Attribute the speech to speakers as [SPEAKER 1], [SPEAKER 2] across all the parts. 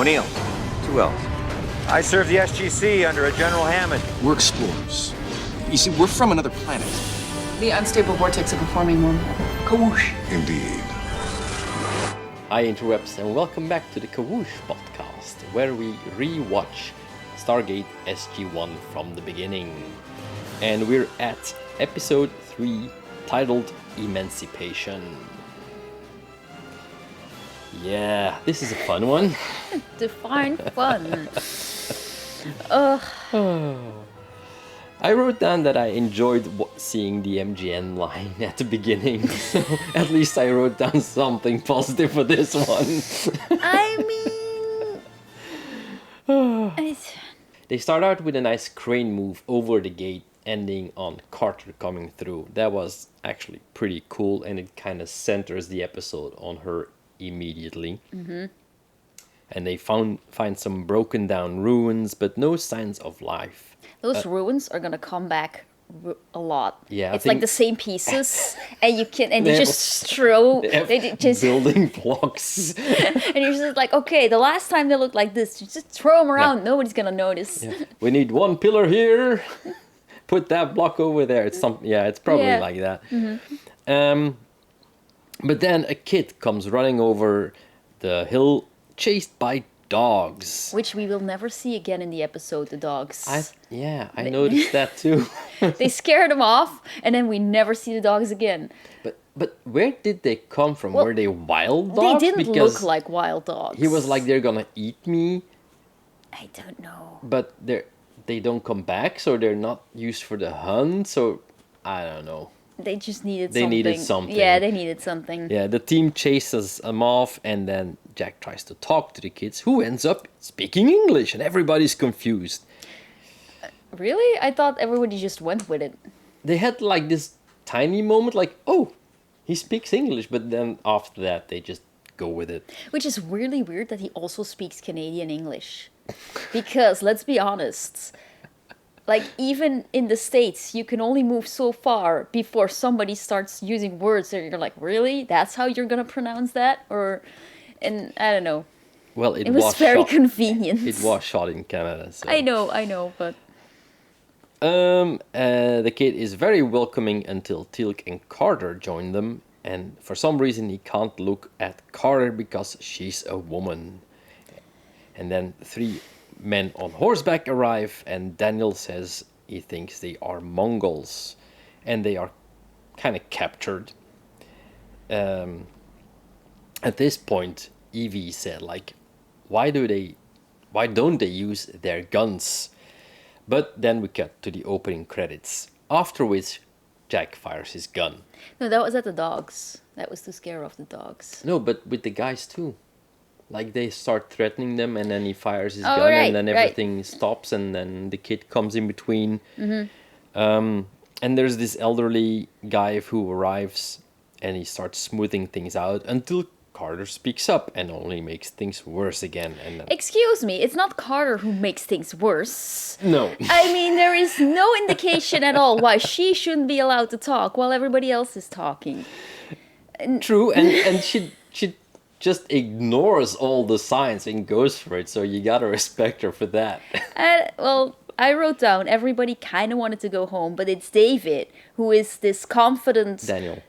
[SPEAKER 1] O'Neill. 2 L's. I serve the SGC under a General Hammond.
[SPEAKER 2] We're explorers. You see, we're from another planet.
[SPEAKER 3] The unstable vortex of a forming wormhole. Kawoosh.
[SPEAKER 2] Indeed.
[SPEAKER 4] Hi interwebs and welcome back to the Kawoosh podcast, where we re-watch Stargate SG-1 from the beginning. And we're at episode 3, titled Emancipation. Yeah, this is a fun one.
[SPEAKER 5] Define fun.
[SPEAKER 4] I wrote down that I enjoyed seeing the MGN line at the beginning, so at least I wrote down something positive for this one.
[SPEAKER 5] I mean...
[SPEAKER 4] They start out with a nice crane move over the gate, ending on Carter coming through. That was actually pretty cool, and it kind of centers the episode on her immediately. Mm-hmm. And they find some broken down ruins, but no signs of life.
[SPEAKER 5] Those ruins are gonna come back a lot.
[SPEAKER 4] Yeah,
[SPEAKER 5] it's like the same pieces, and you just throw. They just
[SPEAKER 4] building blocks,
[SPEAKER 5] and you're just like, okay, the last time they looked like this, just throw them around. Yeah. Nobody's gonna notice.
[SPEAKER 4] Yeah. We need one pillar here. Put that block over there. It's some. Yeah, it's probably like that. Mm-hmm. But then a kid comes running over the hill, chased by dogs,
[SPEAKER 5] which we will never see again in the episode. The dogs.
[SPEAKER 4] I noticed that too.
[SPEAKER 5] They scared them off, and then we never see the dogs again.
[SPEAKER 4] But where did they come from? Were they wild dogs?
[SPEAKER 5] They didn't look like wild dogs.
[SPEAKER 4] He was like, they're gonna eat me.
[SPEAKER 5] I don't know.
[SPEAKER 4] But they don't come back, so they're not used for the hunt. So I don't know.
[SPEAKER 5] They just needed
[SPEAKER 4] something.
[SPEAKER 5] Yeah, they needed something.
[SPEAKER 4] Yeah, the team chases them off, and then Jack tries to talk to the kids, who ends up speaking English, and everybody's confused.
[SPEAKER 5] Really? I thought everybody just went with it.
[SPEAKER 4] They had like this tiny moment, like, oh, he speaks English, but then after that, they just go with it.
[SPEAKER 5] Which is really weird that he also speaks Canadian English. Because, let's be honest... Like, even in the States, you can only move so far before somebody starts using words that you're like, really? That's how you're going to pronounce that? And I don't know.
[SPEAKER 4] Well,
[SPEAKER 5] it was very convenient.
[SPEAKER 4] It was shot in Canada. So.
[SPEAKER 5] I know, but...
[SPEAKER 4] The kid is very welcoming until Teal'c and Carter join them. And for some reason, he can't look at Carter because she's a woman. And then 3 men on horseback arrive, and Daniel says he thinks they are Mongols, and they are kind of captured. At this point, Evie said, like, why don't they use their guns? But then we cut to the opening credits, after which Jack fires his gun.
[SPEAKER 5] No, that was at the dogs. That was to scare off the dogs.
[SPEAKER 4] No, but with the guys too. Like, they start threatening them, and then he fires his gun, and then everything stops, and then the kid comes in between. Mm-hmm. And there's this elderly guy who arrives, and he starts smoothing things out until Carter speaks up and only makes things worse again. And then...
[SPEAKER 5] Excuse me, it's not Carter who makes things worse.
[SPEAKER 4] No.
[SPEAKER 5] I mean, there is no indication at all why she shouldn't be allowed to talk while everybody else is talking.
[SPEAKER 4] True, and she just ignores all the signs and goes for it, so you gotta respect her for that.
[SPEAKER 5] Well, I wrote down everybody kind of wanted to go home, but it's David who is this confident...
[SPEAKER 4] Daniel.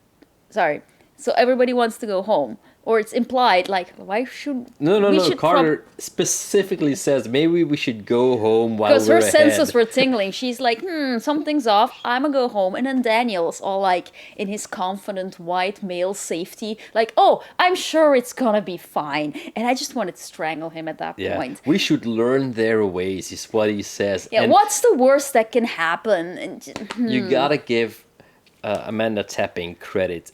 [SPEAKER 5] Sorry. So everybody wants to go home. Or it's implied, like, why should...
[SPEAKER 4] No. Carter specifically says, maybe we should go home while we're ahead.
[SPEAKER 5] Because her senses were tingling. She's like, something's off. I'm gonna go home. And then Daniel's all like, in his confident white male safety, like, oh, I'm sure it's gonna be fine. And I just wanted to strangle him at that point.
[SPEAKER 4] We should learn their ways, is what he says.
[SPEAKER 5] Yeah, and what's the worst that can happen?
[SPEAKER 4] You gotta give Amanda Tapping credit.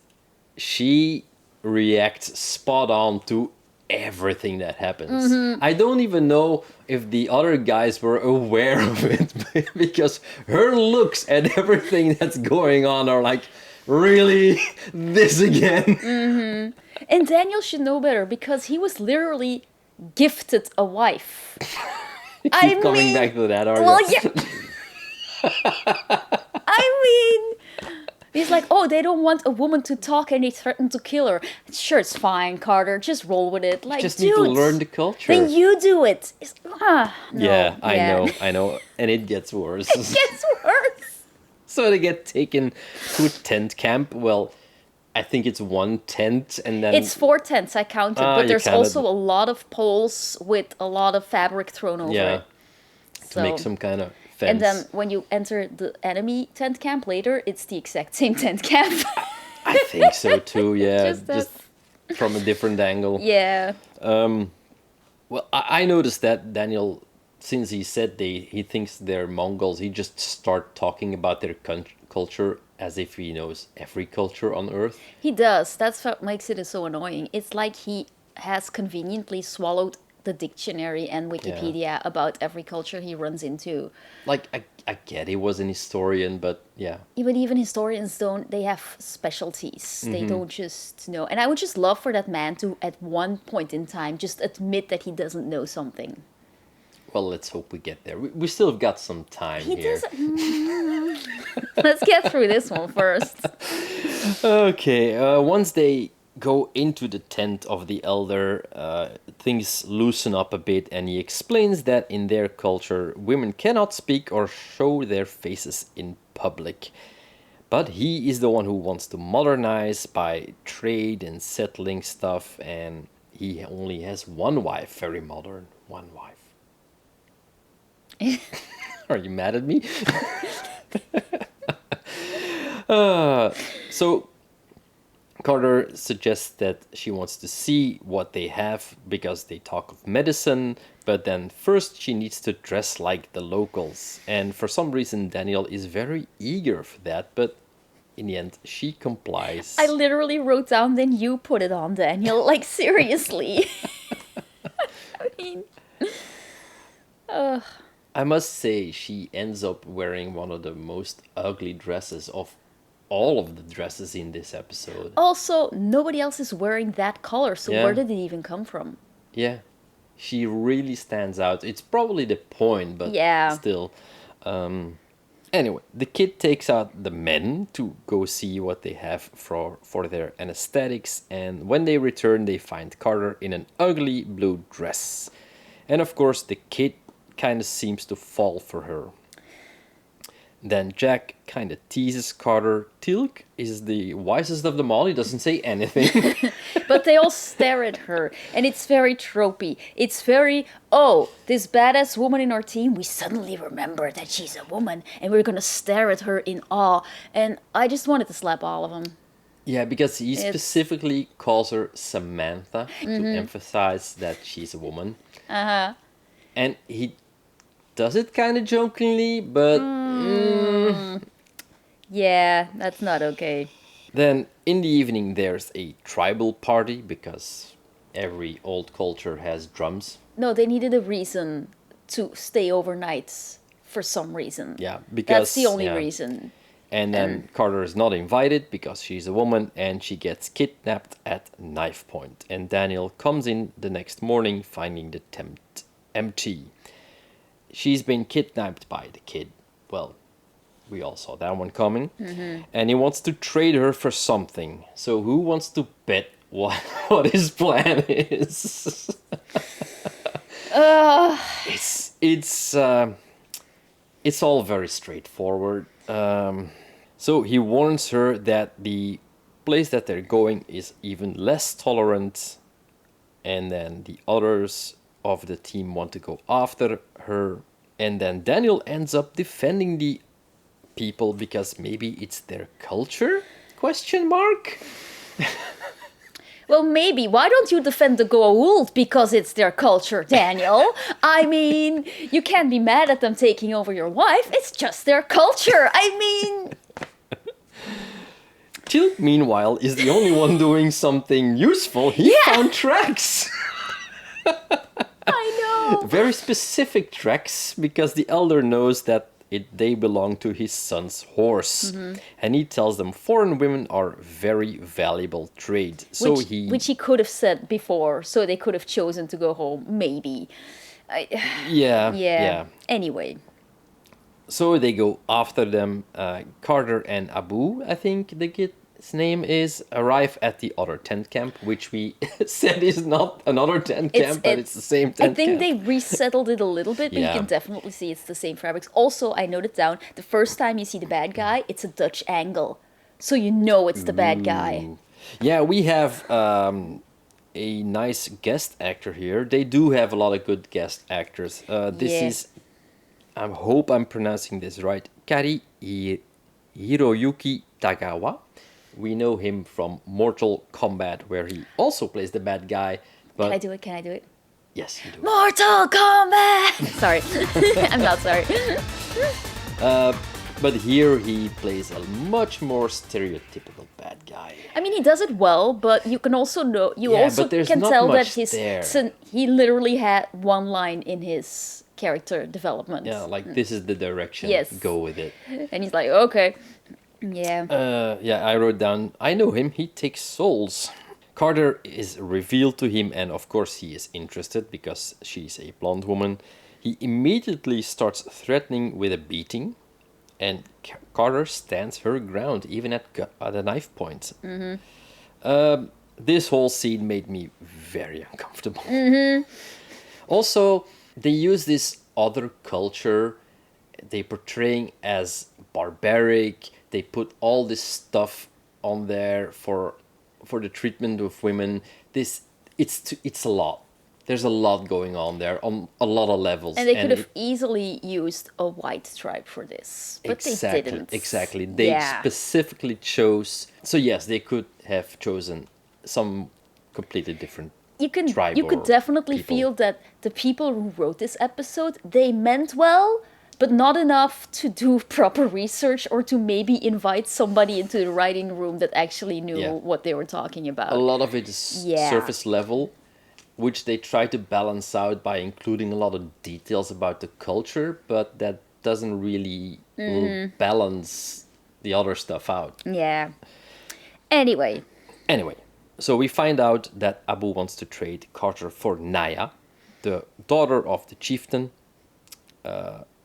[SPEAKER 4] She... reacts spot on to everything that happens. Mm-hmm. I don't even know if the other guys were aware of it because her looks and everything that's going on are like, really? This again?
[SPEAKER 5] Mm-hmm. And Daniel should know better because he was literally gifted a wife.
[SPEAKER 4] Coming back to that, are
[SPEAKER 5] well, yeah. I mean, He's like, oh, they don't want a woman to talk and they threaten to kill her. Sure, it's fine, Carter. Just roll with it. Like,
[SPEAKER 4] Just
[SPEAKER 5] dude,
[SPEAKER 4] need to learn the culture.
[SPEAKER 5] then you do it. No,
[SPEAKER 4] Yeah, I know. And it gets worse.
[SPEAKER 5] It gets worse.
[SPEAKER 4] So they get taken to a tent camp. Well, I think it's one tent and then...
[SPEAKER 5] It's 4 tents, I counted,
[SPEAKER 4] Ah,
[SPEAKER 5] but
[SPEAKER 4] you
[SPEAKER 5] there's
[SPEAKER 4] counted.
[SPEAKER 5] also a lot of poles with a lot of fabric thrown over
[SPEAKER 4] Yeah,
[SPEAKER 5] it.
[SPEAKER 4] to make some kind of fence.
[SPEAKER 5] And then when you enter the enemy tent camp later, it's the exact same tent camp.
[SPEAKER 4] I think so too, yeah.
[SPEAKER 5] Just that-
[SPEAKER 4] Just from a different angle.
[SPEAKER 5] Yeah.
[SPEAKER 4] Well, I noticed that Daniel, since he said he thinks they're Mongols, he just start talking about their culture as if he knows every culture on Earth.
[SPEAKER 5] He does. That's what makes it so annoying. It's like he has conveniently swallowed the dictionary and Wikipedia about every culture he runs into.
[SPEAKER 4] Like, I get he was an historian, but yeah.
[SPEAKER 5] Even historians don't, they have specialties.
[SPEAKER 4] Mm-hmm.
[SPEAKER 5] They don't just know. And I would just love for that man to, at one point in time, just admit that he doesn't know something.
[SPEAKER 4] Well, let's hope we get there. We still have got some time
[SPEAKER 5] He
[SPEAKER 4] here.
[SPEAKER 5] doesn't. Let's get through this one first.
[SPEAKER 4] Okay, once they go into the tent of the elder, things loosen up a bit, and he explains that in their culture, women cannot speak or show their faces in public. But he is the one who wants to modernize by trade and settling stuff, and he only has one wife, very modern, one wife. Are you mad at me? So Carter suggests that she wants to see what they have because they talk of medicine, but then first she needs to dress like the locals. And for some reason Daniel is very eager for that, but in the end she complies.
[SPEAKER 5] I literally wrote down, then you put it on, Daniel. Like, seriously. I mean...
[SPEAKER 4] I must say she ends up wearing one of the most ugly dresses of all of the dresses in this episode.
[SPEAKER 5] Also, nobody else is wearing that color, so
[SPEAKER 4] Yeah.
[SPEAKER 5] where did it even come from?
[SPEAKER 4] Yeah, she really stands out. It's probably the point, but
[SPEAKER 5] Yeah.
[SPEAKER 4] still. Anyway, the kid takes out the men to go see what they have for their anesthetics, and when they return, they find Carter in an ugly blue dress. And of course, the kid kind of seems to fall for her. Then Jack kind of teases Carter. Tilk is the wisest of them all. He doesn't say anything.
[SPEAKER 5] But they all stare at her, and it's very tropey. It's very, oh, this badass woman in our team, we suddenly remember that she's a woman, and we're gonna stare at her in awe. And I just wanted to slap all of them.
[SPEAKER 4] Yeah, because he
[SPEAKER 5] It's-
[SPEAKER 4] specifically calls her Samantha to emphasize that she's a woman.
[SPEAKER 5] Uh-huh.
[SPEAKER 4] And he does it kind of jokingly, but
[SPEAKER 5] Yeah, that's not okay.
[SPEAKER 4] then in the evening there's a tribal party because every old culture has drums.
[SPEAKER 5] No, they needed a reason to stay overnight for some reason.
[SPEAKER 4] Yeah, because
[SPEAKER 5] That's the only
[SPEAKER 4] yeah.
[SPEAKER 5] reason.
[SPEAKER 4] And then Carter is not invited because she's a woman and she gets kidnapped at knife point. And Daniel comes in the next morning finding the tent empty. She's been kidnapped by the kid. Well, we all saw that one coming. And he wants to trade her for something. So who wants to bet what his plan is? It's all very straightforward. So he warns her that the place that they're going is even less tolerant, and then the others of the team want to go after her, and then Daniel ends up defending the people because maybe it's their culture? Question mark?
[SPEAKER 5] Well, maybe. Why don't you defend the Goa'uld? Because it's their culture, Daniel. I mean, you can't be mad at them taking over your wife. It's just their culture. I mean...
[SPEAKER 4] Tilk, meanwhile, is the only one doing something useful. He found tracks.
[SPEAKER 5] I know.
[SPEAKER 4] Very specific tracks because the elder knows that they belong to his son's horse. And he tells them foreign women are very valuable trade. So
[SPEAKER 5] Which he could have said before, so they could have chosen to go home, maybe.
[SPEAKER 4] Yeah.
[SPEAKER 5] Anyway.
[SPEAKER 4] So they go after them. Carter and Abu, I think the kid's name is, arrive at the other tent camp, which we said is not another tent camp, but it's the same tent
[SPEAKER 5] I think
[SPEAKER 4] camp.
[SPEAKER 5] they resettled it a little bit, but
[SPEAKER 4] Yeah.
[SPEAKER 5] you can definitely see it's the same fabrics. Also, I noted down, the first time you see the bad guy, it's a Dutch angle. So you know it's the bad guy.
[SPEAKER 4] Yeah, we have a nice guest actor here. They do have a lot of good guest actors. This
[SPEAKER 5] Yeah.
[SPEAKER 4] is, I hope I'm pronouncing this right, Kari Hiroyuki Tagawa. We know him from Mortal Kombat, where he also plays the bad guy. But
[SPEAKER 5] Can I do it? Can I do it?
[SPEAKER 4] yes, you do.
[SPEAKER 5] Mortal Kombat! Sorry. I'm not sorry.
[SPEAKER 4] But here he plays a much more stereotypical bad guy.
[SPEAKER 5] I mean, he does it well, but you can also know, you
[SPEAKER 4] Yeah,
[SPEAKER 5] also
[SPEAKER 4] but there's
[SPEAKER 5] can
[SPEAKER 4] not
[SPEAKER 5] tell that
[SPEAKER 4] much
[SPEAKER 5] his,
[SPEAKER 4] there.
[SPEAKER 5] he literally had one line in his character development.
[SPEAKER 4] Yeah, like this is the direction.
[SPEAKER 5] Yes.
[SPEAKER 4] Go with it.
[SPEAKER 5] And he's like, okay. Yeah.
[SPEAKER 4] Yeah, I wrote down, I know him, he takes souls. Carter is revealed to him, and of course he is interested because she's a blonde woman. He immediately starts threatening with a beating, and Carter stands her ground, even at the knife point. This whole scene made me very uncomfortable. Also, they use this other culture, they portraying as barbaric. They put all this stuff on there for the treatment of women. It's a lot. There's a lot going on there on a lot of levels.
[SPEAKER 5] And they could have easily used a white stripe for this, but they didn't.
[SPEAKER 4] Exactly. They specifically chose. So yes, they could have chosen some completely different.
[SPEAKER 5] You
[SPEAKER 4] tribe
[SPEAKER 5] could
[SPEAKER 4] or
[SPEAKER 5] definitely
[SPEAKER 4] people.
[SPEAKER 5] feel that the people who wrote this episode, they meant well, but not enough to do proper research or to maybe invite somebody into the writing room that actually knew
[SPEAKER 4] Yeah.
[SPEAKER 5] what they were talking about.
[SPEAKER 4] A lot of it is
[SPEAKER 5] Yeah.
[SPEAKER 4] surface level, which they try to balance out by including a lot of details about the culture, but that doesn't really balance the other stuff out.
[SPEAKER 5] Yeah. Anyway,
[SPEAKER 4] Anyway, so we find out that Abu wants to trade Carter for Naya, the daughter of the chieftain.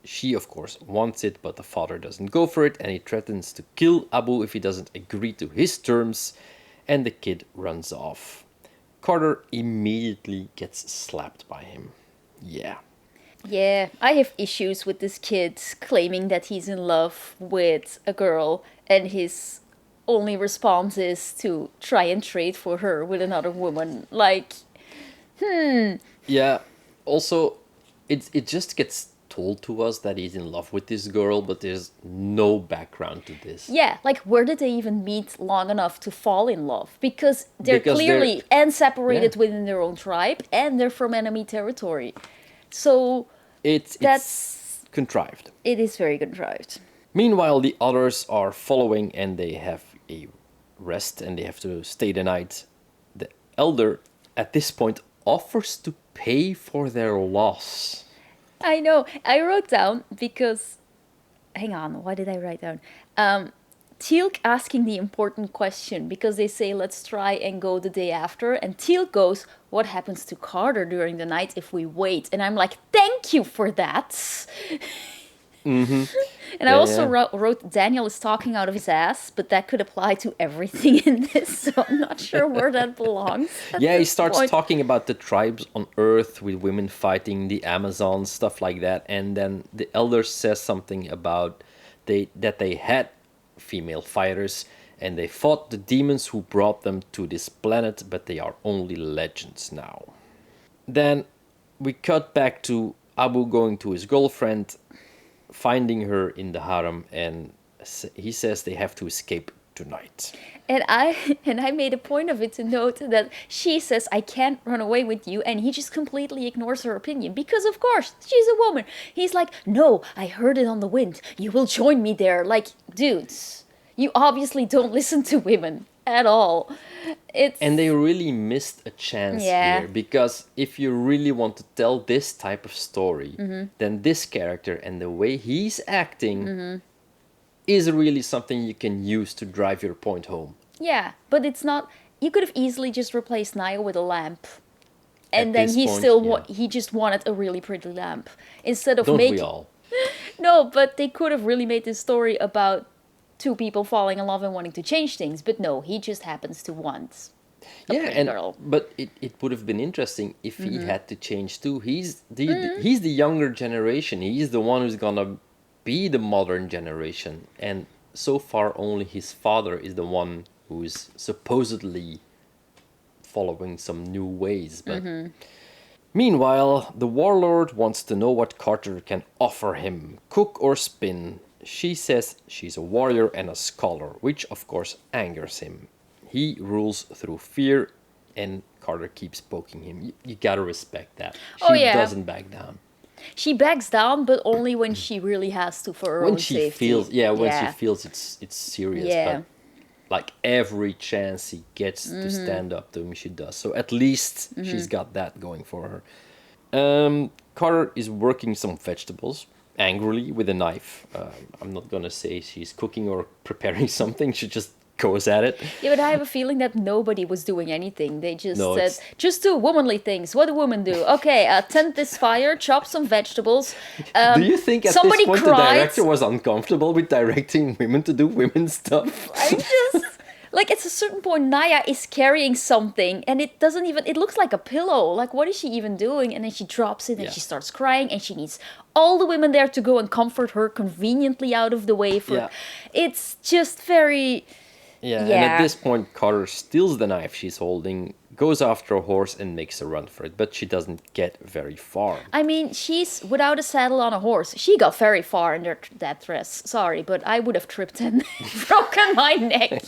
[SPEAKER 4] She, of course, wants it, but the father doesn't go for it, and he threatens to kill Abu if he doesn't agree to his terms, and the kid runs off. Carter immediately gets slapped by him. Yeah.
[SPEAKER 5] yeah, I have issues with this kid claiming that he's in love with a girl and his only response is to try and trade for her with another woman. Like,
[SPEAKER 4] Yeah. Also, it just gets told to us that he's in love with this girl, but there's no background to this.
[SPEAKER 5] yeah, like where did they even meet long enough to fall in love? Because they're
[SPEAKER 4] Because
[SPEAKER 5] clearly and separated
[SPEAKER 4] yeah.
[SPEAKER 5] within their own tribe and they're from enemy territory. So
[SPEAKER 4] It's
[SPEAKER 5] that's
[SPEAKER 4] contrived.
[SPEAKER 5] it is very contrived.
[SPEAKER 4] Meanwhile, the others are following and they have a rest and they have to stay the night. The elder, at this point, offers to pay for their loss.
[SPEAKER 5] I know. I wrote down because, hang on, what did I write down? Teal'c asking the important question because they say let's try and go the day after, and Teal'c goes, "What happens to Carter during the night if we wait?" And I'm like, "Thank you for that." And I also wrote Daniel is talking out of his ass, but that could apply to everything in this, so I'm not sure where that belongs. at
[SPEAKER 4] Yeah, he
[SPEAKER 5] this
[SPEAKER 4] starts
[SPEAKER 5] point.
[SPEAKER 4] talking about the tribes on Earth with women fighting the Amazons, stuff like that, and then the elder says something about that they had female fighters and they fought the demons who brought them to this planet, but they are only legends now. Then we cut back to Abu going to his girlfriend, finding her in the harem, and he says they have to escape tonight.
[SPEAKER 5] And I made a point of it to note that she says, "I can't run away with you," and he just completely ignores her opinion because, of course, she's a woman. He's like, "No, I heard it on the wind. You will join me there." Like, dudes, you obviously don't listen to women at all.
[SPEAKER 4] And they really missed a chance
[SPEAKER 5] Yeah.
[SPEAKER 4] here, because if you really want to tell this type of story, then this character and the way he's acting is really something you can use to drive your point home.
[SPEAKER 5] Yeah, but it's not. You could have easily just replaced Naya with a lamp, and
[SPEAKER 4] At
[SPEAKER 5] then
[SPEAKER 4] this
[SPEAKER 5] he
[SPEAKER 4] point,
[SPEAKER 5] still
[SPEAKER 4] yeah.
[SPEAKER 5] he just wanted a really pretty lamp instead of
[SPEAKER 4] Don't
[SPEAKER 5] making.
[SPEAKER 4] we all?
[SPEAKER 5] No, but they could have really made this story about two people falling in love and wanting to change things. But no, he just happens to want a pretty girl.
[SPEAKER 4] But it would have been interesting if he had to change too. He's the younger generation. He's the one who's gonna be the modern generation, and so far only his father is the one who's supposedly following some new ways. But meanwhile, the warlord wants to know what Carter can offer him, cook or spin. She says she's a warrior and a scholar, which of course angers him. He rules through fear, and Carter keeps poking him. You gotta respect that. She doesn't back down.
[SPEAKER 5] She backs down, but only when she really has to for her own safety.
[SPEAKER 4] When she feels it's serious.
[SPEAKER 5] Yeah.
[SPEAKER 4] But like every chance he gets to stand up to him, she does. So at least she's got that going for her. Carter is working some vegetables angrily with a knife. I'm not gonna say she's cooking or preparing something. She just goes at it.
[SPEAKER 5] Yeah, but I have a feeling that nobody was doing anything. They just
[SPEAKER 4] No,
[SPEAKER 5] said, just do womanly things. What do women do? Okay, tend this fire, chop some vegetables.
[SPEAKER 4] Do you think at
[SPEAKER 5] somebody
[SPEAKER 4] this point
[SPEAKER 5] cried.
[SPEAKER 4] the director was uncomfortable with directing women to do women's stuff?
[SPEAKER 5] I just... Like, at a certain point, Naya is carrying something, and it doesn't even... It looks like a pillow. Like, what is she even doing? And then she drops it, and she starts crying, and she needs all the women there to go and comfort her conveniently out of the way. It's just very...
[SPEAKER 4] Yeah, and at this point, Carter steals the knife she's holding, goes after a horse, and makes a run for it. But she doesn't get very far.
[SPEAKER 5] I mean, she's without a saddle on a horse. She got very far in that dress. Sorry, but I would have tripped and broken my neck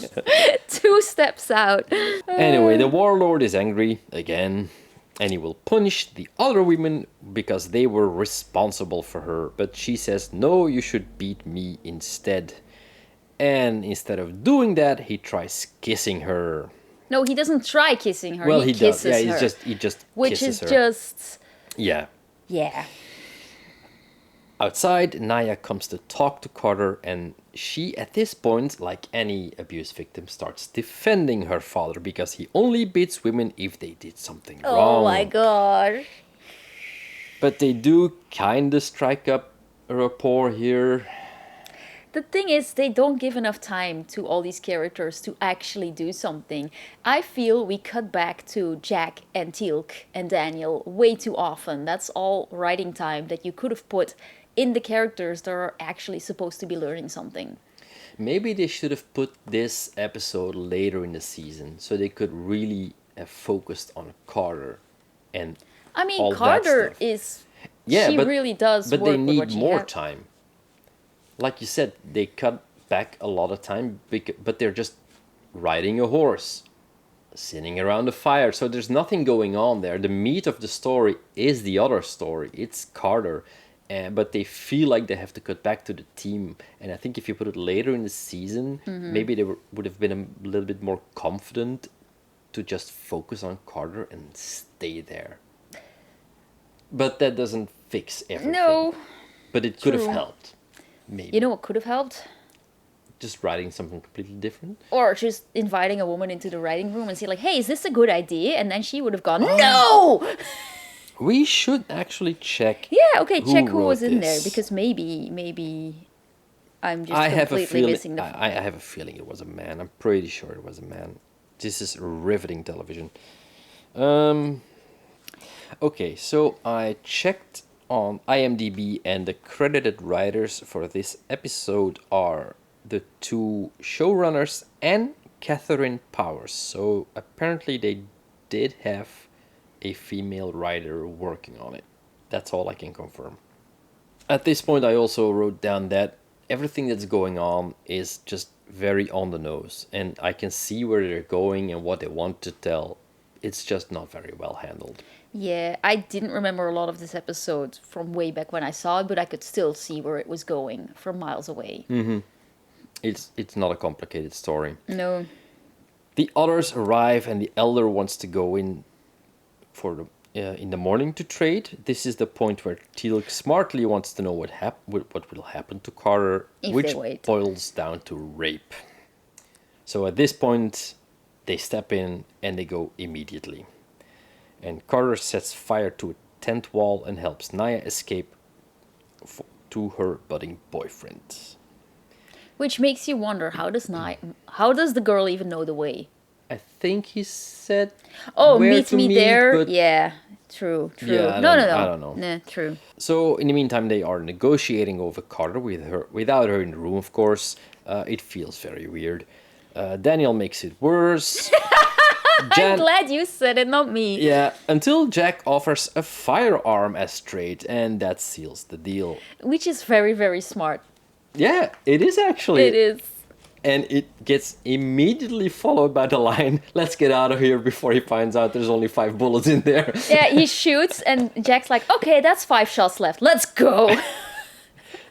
[SPEAKER 5] 2 steps out.
[SPEAKER 4] Anyway, the warlord is angry again, and he will punish the other women because they were responsible for her. But she says, no, you should beat me instead. And instead of doing that, he tries kissing her.
[SPEAKER 5] No, he doesn't try kissing her.
[SPEAKER 4] Well,
[SPEAKER 5] he kisses
[SPEAKER 4] does. Yeah,
[SPEAKER 5] her.
[SPEAKER 4] he just
[SPEAKER 5] which
[SPEAKER 4] kisses
[SPEAKER 5] is
[SPEAKER 4] her.
[SPEAKER 5] just...
[SPEAKER 4] Yeah.
[SPEAKER 5] Yeah.
[SPEAKER 4] Outside, Naya comes to talk to Carter, and she, at this point, like any abuse victim, starts defending her father because he only beats women if they did something wrong.
[SPEAKER 5] Oh my god.
[SPEAKER 4] But they do kind of strike up a rapport here.
[SPEAKER 5] The thing is, they don't give enough time to all these characters to actually do something. I feel we cut back to Jack and Teal'c and Daniel way too often. That's all writing time that you could have put in the characters that are actually supposed to be learning something.
[SPEAKER 4] Maybe they should have put this episode later in the season so they could really have focused on Carter and
[SPEAKER 5] I mean,
[SPEAKER 4] all
[SPEAKER 5] Carter
[SPEAKER 4] that stuff.
[SPEAKER 5] is...
[SPEAKER 4] Yeah,
[SPEAKER 5] she really does
[SPEAKER 4] but
[SPEAKER 5] work
[SPEAKER 4] they
[SPEAKER 5] with
[SPEAKER 4] need
[SPEAKER 5] what she
[SPEAKER 4] more
[SPEAKER 5] has.
[SPEAKER 4] time. Like you said, they cut back a lot of time, but they're just riding a horse, sitting around a fire. So there's nothing going on there. The meat of the story is the other story. It's Carter. But they feel like they have to cut back to the team. And I think if you put it later in the season, maybe they would have been a little bit more confident to just focus on Carter and stay there. But that doesn't fix everything.
[SPEAKER 5] No.
[SPEAKER 4] But it could have
[SPEAKER 5] True.
[SPEAKER 4] helped. Maybe.
[SPEAKER 5] You know what could have helped?
[SPEAKER 4] Just writing something completely different.
[SPEAKER 5] Or just inviting a woman into the writing room and say like, hey, is this a good idea? And then she would have gone, no!
[SPEAKER 4] We should actually check.
[SPEAKER 5] Yeah, okay, check who
[SPEAKER 4] wrote
[SPEAKER 5] was in there.
[SPEAKER 4] this.
[SPEAKER 5] Because maybe I'm just
[SPEAKER 4] I have a
[SPEAKER 5] completely
[SPEAKER 4] feeling.
[SPEAKER 5] missing the...
[SPEAKER 4] I have a feeling it was a man. I'm pretty sure it was a man. This is riveting television. Okay, so I checked on IMDb, and the credited writers for this episode are the 2 showrunners and Catherine Powers. So apparently they did have a female writer working on it. That's all I can confirm. At this point, I also wrote down that everything that's going on is just very on the nose, and I can see where they're going and what they want to tell. It's just not very well handled.
[SPEAKER 5] Yeah, I didn't remember a lot of this episode from way back when I saw it, but I could still see where it was going from miles away.
[SPEAKER 4] It's not a complicated story.
[SPEAKER 5] No.
[SPEAKER 4] The others arrive, and the elder wants to go in for in the morning to trade. This is the point where Teal'c smartly wants to know what will happen to Carter,
[SPEAKER 5] If
[SPEAKER 4] which
[SPEAKER 5] they wait.
[SPEAKER 4] boils down to rape. So at this point, they step in and they go immediately. And Carter sets fire to a tent wall and helps Naya escape to her budding boyfriend.
[SPEAKER 5] Which makes you wonder, how does the girl even know the way?
[SPEAKER 4] I think he said,
[SPEAKER 5] Oh,
[SPEAKER 4] where
[SPEAKER 5] meet
[SPEAKER 4] to
[SPEAKER 5] me
[SPEAKER 4] meet,
[SPEAKER 5] there.
[SPEAKER 4] but-
[SPEAKER 5] Yeah, true.
[SPEAKER 4] Yeah, I
[SPEAKER 5] no.
[SPEAKER 4] don't know.
[SPEAKER 5] Nah, true.
[SPEAKER 4] So in the meantime, they are negotiating over Carter without her in the room, of course. It feels very weird. Daniel makes it worse.
[SPEAKER 5] I'm glad you said it, not me.
[SPEAKER 4] Yeah, until Jack offers a firearm as trade, and that seals the deal.
[SPEAKER 5] Which is very, very smart.
[SPEAKER 4] Yeah, it is actually.
[SPEAKER 5] It is.
[SPEAKER 4] And it gets immediately followed by the line, let's get out of here before he finds out there's only 5 bullets in there.
[SPEAKER 5] Yeah, he shoots and Jack's like, okay, that's 5 shots left. Let's go.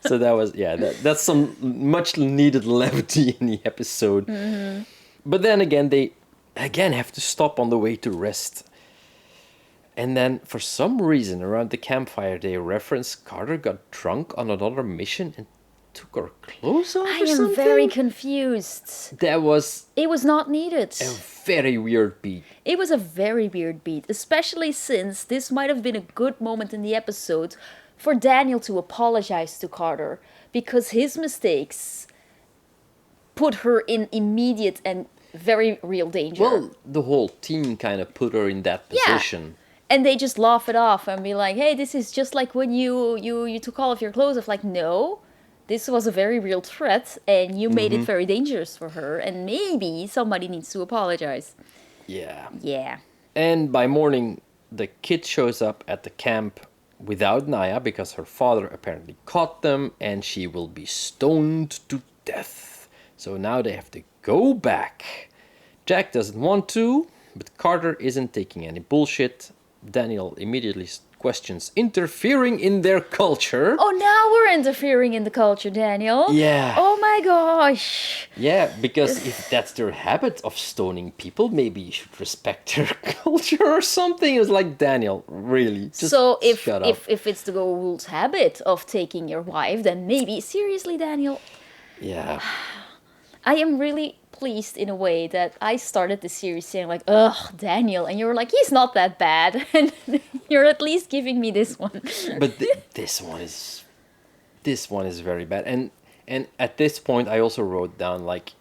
[SPEAKER 4] So that was, that's some much needed levity in the episode. Mm-hmm. But then again, they have to stop on the way to rest. And then for some reason around the campfire, they reference Carter got drunk on another mission and took her clothes off
[SPEAKER 5] I
[SPEAKER 4] or
[SPEAKER 5] am
[SPEAKER 4] something?
[SPEAKER 5] very confused.
[SPEAKER 4] That was
[SPEAKER 5] It was not needed.
[SPEAKER 4] a very weird beat.
[SPEAKER 5] It was a very weird beat, especially since this might have been a good moment in the episode for Daniel to apologize to Carter because his mistakes put her in immediate and very real danger.
[SPEAKER 4] Well, the whole team kind of put her in that position.
[SPEAKER 5] And they just laugh it off and be like, hey, this is just like when you took all of your clothes off. Like, no, this was a very real threat and you made it very dangerous for her. And maybe somebody needs to apologize.
[SPEAKER 4] Yeah.
[SPEAKER 5] Yeah.
[SPEAKER 4] And by morning, the kid shows up at the camp without Naya because her father apparently caught them and she will be stoned to death. So now they have to go back. Jack doesn't want to, but Carter isn't taking any bullshit. Daniel immediately questions interfering in their culture.
[SPEAKER 5] Oh, now we're interfering in the culture, Daniel.
[SPEAKER 4] Yeah.
[SPEAKER 5] Oh my gosh.
[SPEAKER 4] Yeah, because if that's their habit of stoning people, maybe you should respect their culture or something. It was like, Daniel, really, just
[SPEAKER 5] So
[SPEAKER 4] shut up.
[SPEAKER 5] if it's the ghoul's habit of taking your wife, then maybe, seriously, Daniel,
[SPEAKER 4] Yeah.
[SPEAKER 5] I am really pleased in a way that I started the series saying like, ugh, Daniel, and you were like, he's not that bad, and you're at least giving me this one.
[SPEAKER 4] But this one is very bad. And at this point, I also wrote down, like,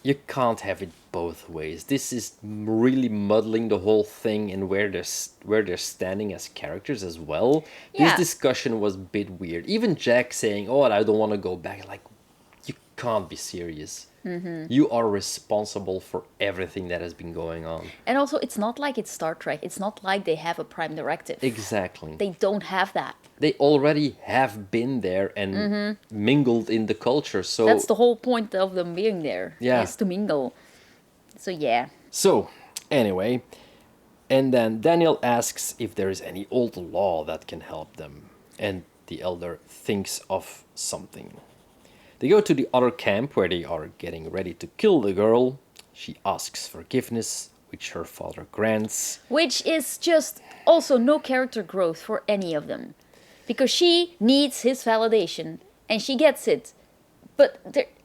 [SPEAKER 4] you can't have it both ways. This is really muddling the whole thing and where they're standing as characters as well.
[SPEAKER 5] Yeah.
[SPEAKER 4] This discussion was a bit weird. Even Jack saying, oh, I don't want to go back. Like, you can't be serious. Mm-hmm. You are responsible for everything that has been going on.
[SPEAKER 5] And also, it's not like it's Star Trek. It's not like they have a prime directive.
[SPEAKER 4] Exactly.
[SPEAKER 5] They don't have that.
[SPEAKER 4] They already have been there and mingled in the culture. So
[SPEAKER 5] That's the whole point of them being there.
[SPEAKER 4] Yeah.
[SPEAKER 5] Is to mingle. So yeah.
[SPEAKER 4] So, anyway, and then Daniel asks if there is any old law that can help them, and the elder thinks of something. They go to the other camp where they are getting ready to kill the girl. She asks forgiveness, which her father grants.
[SPEAKER 5] Which is just also no character growth for any of them. Because she needs his validation, and she gets it. But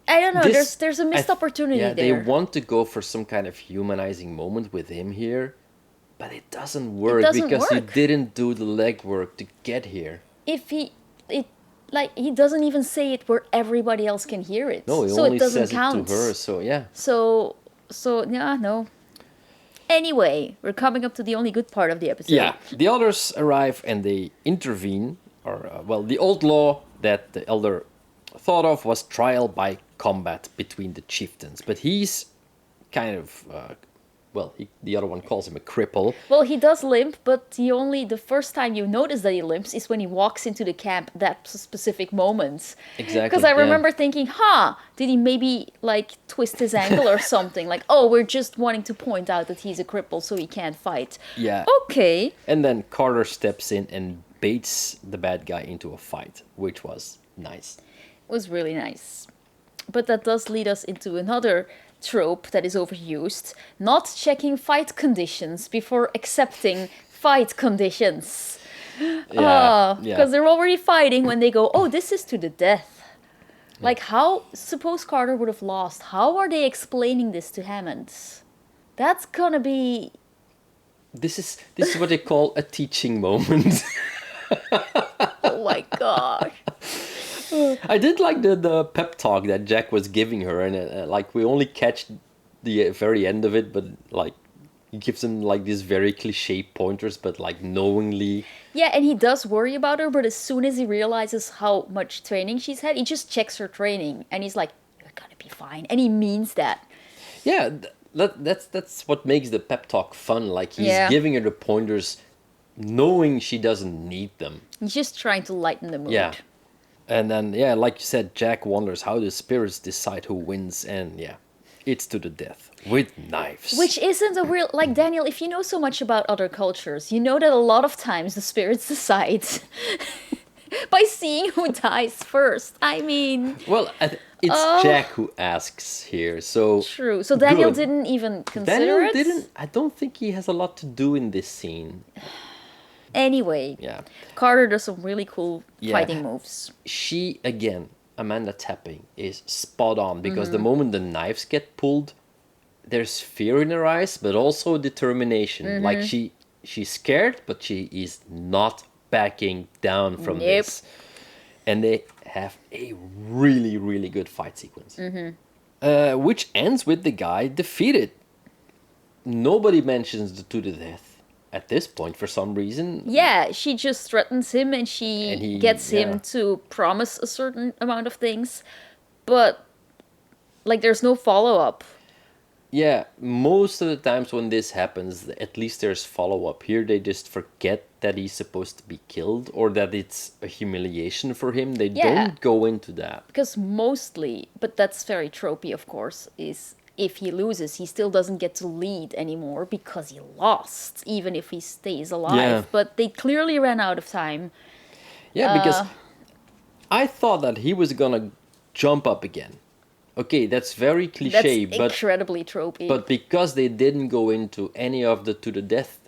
[SPEAKER 5] I don't know, there's a missed opportunity
[SPEAKER 4] yeah,
[SPEAKER 5] there.
[SPEAKER 4] They want to go for some kind of humanizing moment with him here, but it doesn't work
[SPEAKER 5] doesn't
[SPEAKER 4] because he
[SPEAKER 5] work.
[SPEAKER 4] didn't do the legwork to get here.
[SPEAKER 5] He doesn't even say it where everybody else can hear it.
[SPEAKER 4] No, he
[SPEAKER 5] so
[SPEAKER 4] only
[SPEAKER 5] it doesn't
[SPEAKER 4] says
[SPEAKER 5] count.
[SPEAKER 4] it to her, so yeah.
[SPEAKER 5] So yeah, no. Anyway, we're coming up to the only good part of the episode.
[SPEAKER 4] Yeah, the others arrive and they intervene, or the old law that the elder thought of was trial by combat between the chieftains, but he's kind of, the other one calls him a cripple.
[SPEAKER 5] Well, he does limp, but the first time you notice that he limps is when he walks into the camp, that specific moment.
[SPEAKER 4] Exactly.
[SPEAKER 5] Because I
[SPEAKER 4] yeah.
[SPEAKER 5] remember thinking, did he maybe like twist his ankle or something? Like, oh, we're just wanting to point out that he's a cripple so he can't fight.
[SPEAKER 4] Yeah.
[SPEAKER 5] Okay.
[SPEAKER 4] And then Carter steps in and baits the bad guy into a fight, which was nice.
[SPEAKER 5] It was really nice. But that does lead us into another trope that is overused, not checking fight conditions before accepting fight conditions.
[SPEAKER 4] Yeah,
[SPEAKER 5] Because they're already fighting when they go, oh, this is to the death. Like, how, suppose Carter would have lost, how are they explaining this to Hammond? That's gonna be...
[SPEAKER 4] This is what they call a teaching moment.
[SPEAKER 5] Oh my gosh.
[SPEAKER 4] I did like the pep talk that Jack was giving her, and like we only catch the very end of it, but like he gives him like these very cliche pointers, but like knowingly.
[SPEAKER 5] Yeah, and he does worry about her, but as soon as he realizes how much training she's had, he just checks her training, and he's like, "You're gonna be fine," and he means that.
[SPEAKER 4] Yeah, that's what makes the pep talk fun. Like he's
[SPEAKER 5] Yeah.
[SPEAKER 4] giving her the pointers, knowing she doesn't need them.
[SPEAKER 5] He's just trying to lighten the mood.
[SPEAKER 4] Yeah. And then, yeah, like you said, Jack wonders how the spirits decide who wins, and yeah, it's to the death with knives.
[SPEAKER 5] Which isn't a real, like, Daniel, if you know so much about other cultures, you know that a lot of times the spirits decide by seeing who dies first. I mean,
[SPEAKER 4] Well, it's Jack who asks here, so
[SPEAKER 5] true. So Daniel
[SPEAKER 4] good.
[SPEAKER 5] didn't even consider
[SPEAKER 4] Daniel
[SPEAKER 5] it?
[SPEAKER 4] didn't. I don't think he has a lot to do in this scene.
[SPEAKER 5] Anyway,
[SPEAKER 4] Yeah,
[SPEAKER 5] Carter does some really cool
[SPEAKER 4] Yeah.
[SPEAKER 5] fighting moves.
[SPEAKER 4] she again, Amanda Tapping is spot on because
[SPEAKER 5] Mm-hmm.
[SPEAKER 4] the moment the knives get pulled, there's fear in her eyes, but also determination.
[SPEAKER 5] Mm-hmm.
[SPEAKER 4] Like she's scared, but she is not backing down from
[SPEAKER 5] Nope.
[SPEAKER 4] this. And they have a really, really good fight sequence. Which ends with the guy defeated. Nobody mentions the to the death at this point for some reason.
[SPEAKER 5] Yeah, she just threatens him and she
[SPEAKER 4] And he-
[SPEAKER 5] gets
[SPEAKER 4] yeah.
[SPEAKER 5] him to promise a certain amount of things, but like there's no follow up.
[SPEAKER 4] Yeah, most of the times when this happens, at least there's follow up. Here they just forget that he's supposed to be killed or that it's a humiliation for him. They
[SPEAKER 5] Yeah.
[SPEAKER 4] don't go into that.
[SPEAKER 5] Because mostly, but that's very tropey, of course, is if he loses, he still doesn't get to lead anymore because he lost, even if he stays alive.
[SPEAKER 4] Yeah.
[SPEAKER 5] But they clearly ran out of time.
[SPEAKER 4] Yeah, because I thought that he was gonna jump up again. Okay, that's very
[SPEAKER 5] That's
[SPEAKER 4] cliche, but
[SPEAKER 5] incredibly tropey.
[SPEAKER 4] but because they didn't go into any of the to the death,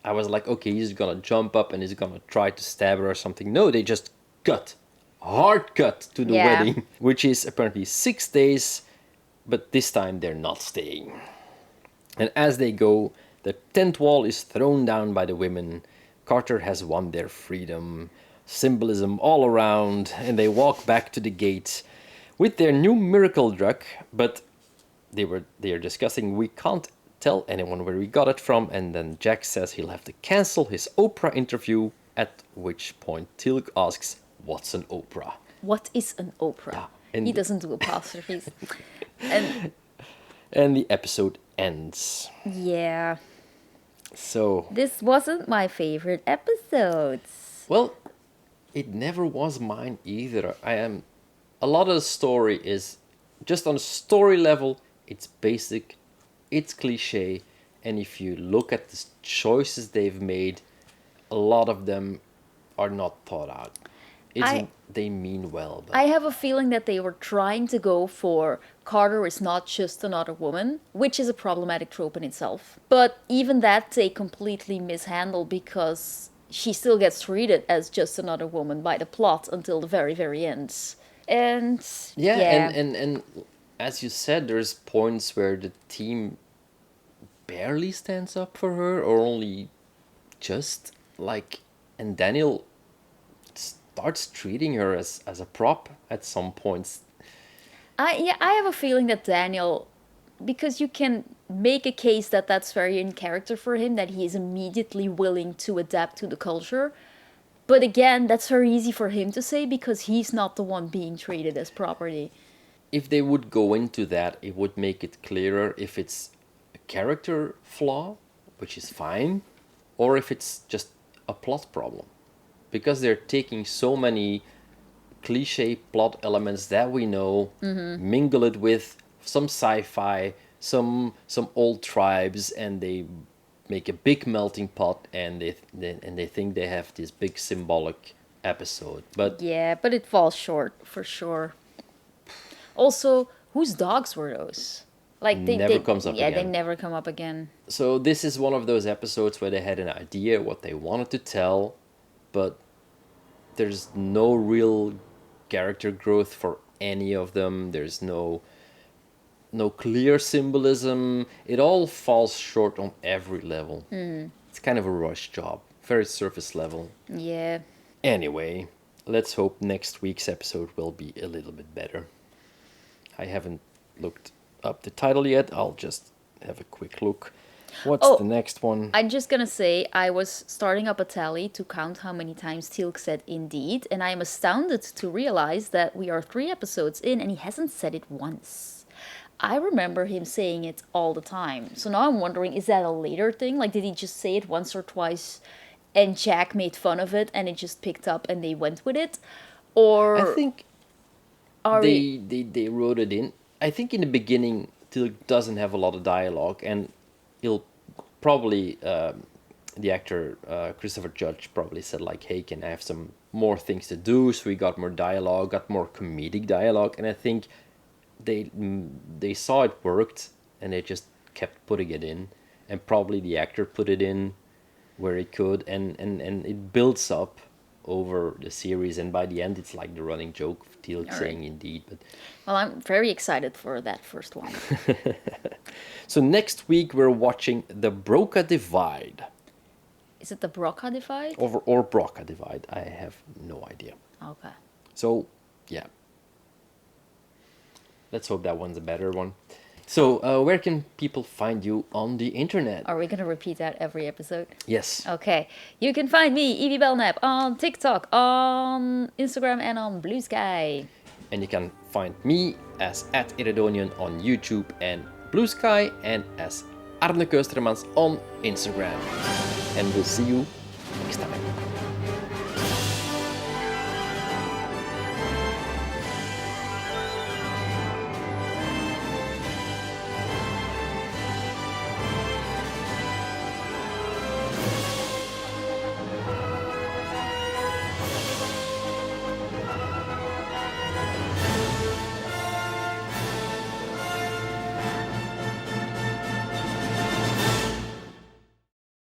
[SPEAKER 4] I was like, okay, he's gonna jump up and he's gonna try to stab her or something. No, they just cut. Hard cut to the
[SPEAKER 5] Yeah.
[SPEAKER 4] wedding, which is apparently 6 days, but this time they're not staying. And as they go, the tent wall is thrown down by the women. Carter has won their freedom, symbolism all around, and they walk back to the gate with their new miracle drug, but they are discussing we can't tell anyone where we got it from, and then Jack says he'll have to cancel his Oprah interview, at which point Teal'c asks, what's an Oprah?
[SPEAKER 5] What is an Oprah?
[SPEAKER 4] and-
[SPEAKER 5] He doesn't do apostrophes. And
[SPEAKER 4] And the episode ends.
[SPEAKER 5] yeah,
[SPEAKER 4] So,
[SPEAKER 5] this wasn't my favorite episode.
[SPEAKER 4] well, it never was mine either. A lot of the story is just on a story level, it's basic, it's cliche, and if you look at the choices they've made, a lot of them are not thought out. They mean well, but
[SPEAKER 5] I have a feeling that they were trying to go for Carter is not just another woman, which is a problematic trope in itself. But even that they completely mishandle because she still gets treated as just another woman by the plot until the very, very end. And
[SPEAKER 4] yeah. And as you said, there's points where the team barely stands up for her, or only just like, and Daniel starts treating her as a prop at some points.
[SPEAKER 5] I have a feeling that Daniel, because you can make a case that that's very in character for him, that he is immediately willing to adapt to the culture. But again, that's very easy for him to say because he's not the one being treated as property.
[SPEAKER 4] If they would go into that, it would make it clearer if it's a character flaw, which is fine, or if it's just a plot problem. Because they're taking so many cliche plot elements that we know, mingle it with some sci-fi, some old tribes, and they make a big melting pot, and they think they have this big symbolic episode. But
[SPEAKER 5] Yeah, but it falls short for sure. Also, whose dogs were those? Like
[SPEAKER 4] Never comes up
[SPEAKER 5] Yeah, they
[SPEAKER 4] again.
[SPEAKER 5] never come up again.
[SPEAKER 4] so this is one of those episodes where they had an idea what they wanted to tell, but there's no real character growth for any of them. There's no clear symbolism. It all falls short on every level. It's kind of a rush job, very surface level.
[SPEAKER 5] Yeah.
[SPEAKER 4] Anyway, let's hope next week's episode will be a little bit better. I haven't looked up the title yet. I'll just have a quick look. What's the next one?
[SPEAKER 5] I'm just gonna say I was starting up a tally to count how many times Teal'c said indeed, and I am astounded to realize that we are 3 episodes in and he hasn't said it once. I remember him saying it all the time. So now I'm wondering, is that a later thing? Like, did he just say it once or twice and Jack made fun of it and it just picked up and they went with it? Or
[SPEAKER 4] I think they wrote it in. I think in the beginning, Teal'c doesn't have a lot of dialogue, and he'll probably, the actor Christopher Judge probably said like, hey, can I have some more things to do? So we got more dialogue, got more comedic dialogue, and I think they saw it worked, and they just kept putting it in, and probably the actor put it in where he could, and it builds up over the series, and by the end it's like the running joke of Teal'c saying indeed. But
[SPEAKER 5] well, I'm very excited for that first one.
[SPEAKER 4] so next week we're watching The Broca Divide.
[SPEAKER 5] Is it the Broca Divide?
[SPEAKER 4] Or Broca Divide, I have no idea.
[SPEAKER 5] Okay.
[SPEAKER 4] So, yeah. Let's hope that one's a better one. So, where can people find you on the internet?
[SPEAKER 5] Are we going to repeat that every episode?
[SPEAKER 4] Yes.
[SPEAKER 5] Okay. You can find me, Evie Belknap, on TikTok, on Instagram, and on Blue Sky.
[SPEAKER 4] And you can find me as @Iridonian on YouTube and Blue Sky, and as Arne Keustermans on Instagram. And we'll see you next time.